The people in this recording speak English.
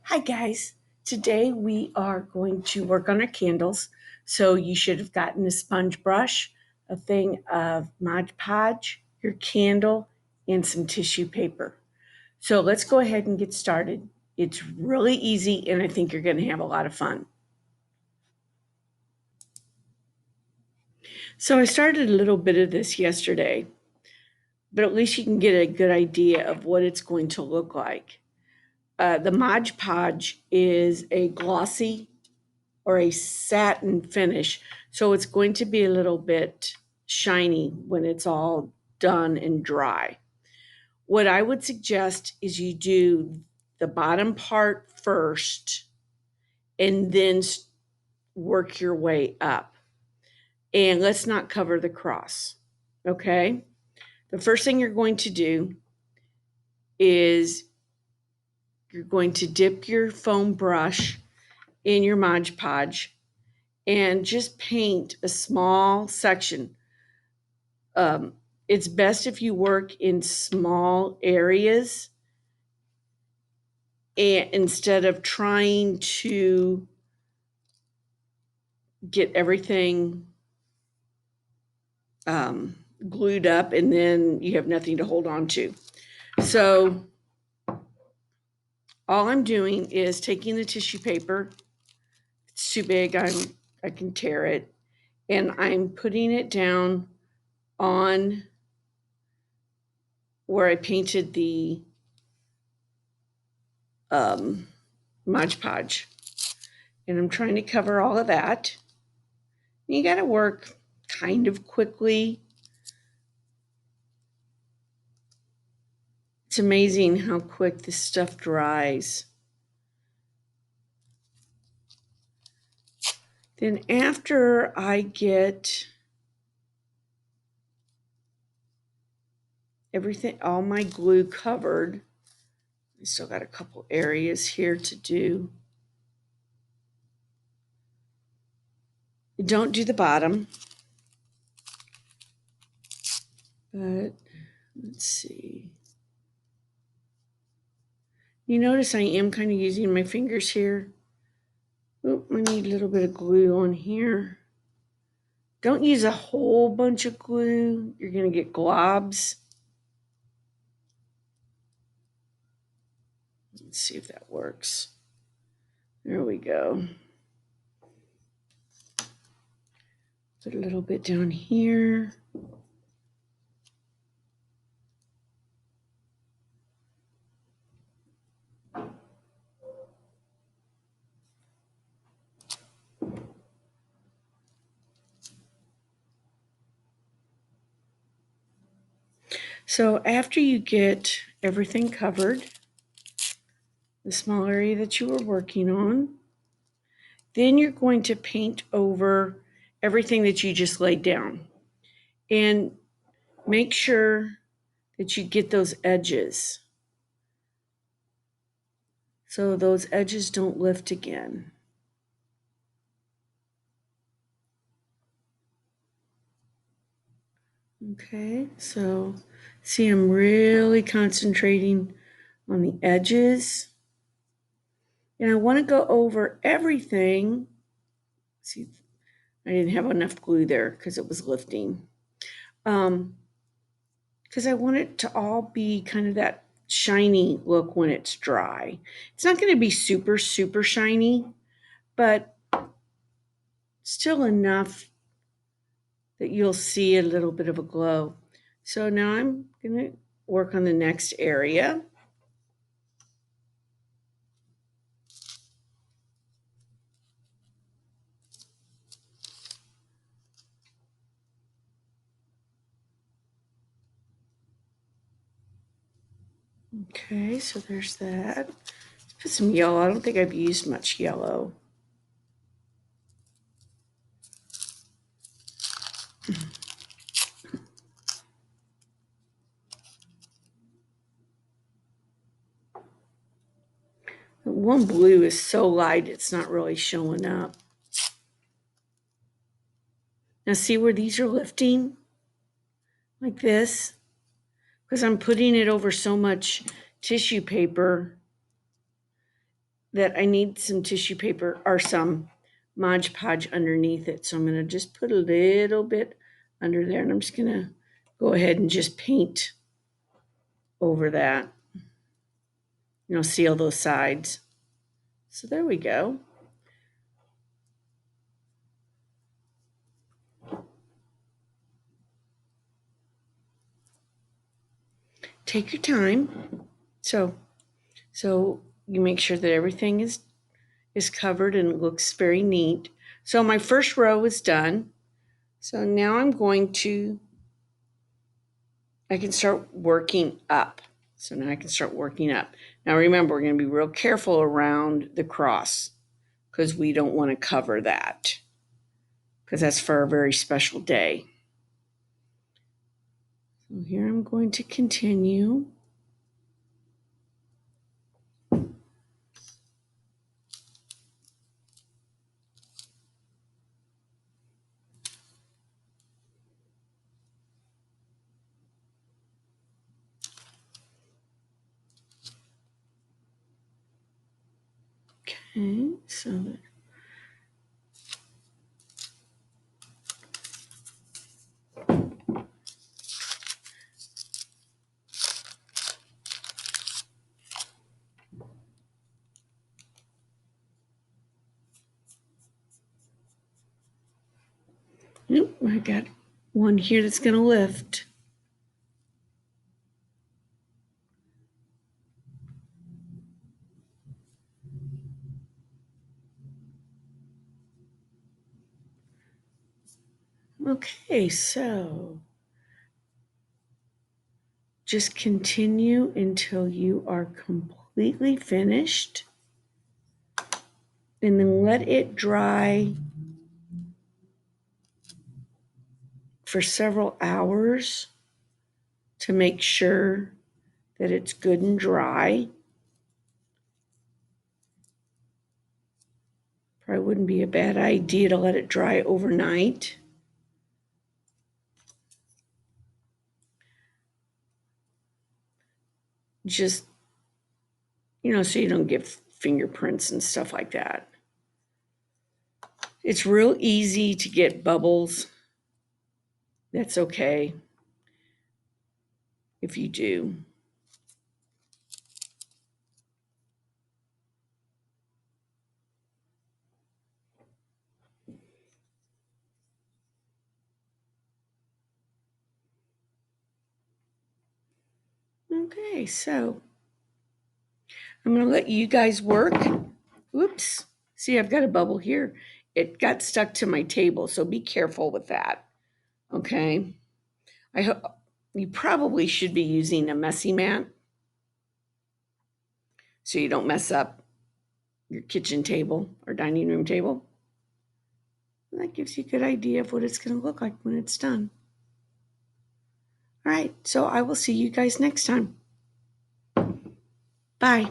Hi guys, today we are going to work on our candles. So you should have gotten a sponge brush, a thing of Mod Podge, your candle, and some tissue paper. So let's go ahead and get started. It's really easy and I think you're going to have a lot of fun. So I started a little bit of this yesterday, but at least you can get a good idea of what it's going to look like. The Mod Podge is a glossy or a satin finish. So it's going to be a little bit shiny when it's all done and dry. What I would suggest is you do the bottom part first and then work your way up. And let's not cover the cross. Okay? The first thing you're going to do is you're going to dip your foam brush in your Mod Podge and just paint a small section. It's best if you work in small areas and instead of trying to get everything glued up and then you have nothing to hold on to. So all I'm doing is taking the tissue paper. It's too big, I can tear it, and I'm putting it down on where I painted the Mod Podge. And I'm trying to cover all of that. You got to work kind of quickly. It's amazing how quick this stuff dries. Then after I get everything, all my glue covered, I still got a couple areas here to do. Don't do the bottom, but let's see. You notice I am kind of using my fingers here. Oh, I need a little bit of glue on here. Don't use a whole bunch of glue. You're going to get globs. Let's see if that works. There we go. Put a little bit down here. So after you get everything covered, the small area that you were working on, then you're going to paint over everything that you just laid down. And make sure that you get those edges so those edges don't lift again. Okay, so see, I'm really concentrating on the edges. And I want to go over everything. See, I didn't have enough glue there because it was lifting. Because I want it to all be kind of that shiny look when it's dry. It's not going to be super, super shiny, but still enough that you'll see a little bit of a glow. So now I'm going to work on the next area. Okay, so there's that. Let's put some yellow. I don't think I've used much yellow. One blue is so light, it's not really showing up. Now see where these are lifting? Like this? Because I'm putting it over so much tissue paper that I need some tissue paper or some Mod Podge underneath it. So I'm going to just put a little bit under there, and I'm just going to go ahead and just paint over that. Seal those sides. So there we go. Take your time. So you make sure that everything is covered and it looks very neat. So my first row is done. So now I can start working up. So now I can start working up. Now remember, we're going to be real careful around the cross because we don't want to cover that because that's for a very special day. So here I'm going to continue. Okay, so nope, I got one here that's going to lift. Okay, so just continue until you are completely finished, and then let it dry for several hours to make sure that it's good and dry. Probably wouldn't be a bad idea to let it dry overnight. Just, so you don't get fingerprints and stuff like that. It's real easy to get bubbles. That's okay if you do. Okay, so I'm going to let you guys work. Oops. See, I've got a bubble here. It got stuck to my table, so be careful with that. Okay. I hope you probably should be using a messy mat so you don't mess up your kitchen table or dining room table. And that gives you a good idea of what it's going to look like when it's done. All right, so I will see you guys next time. Bye.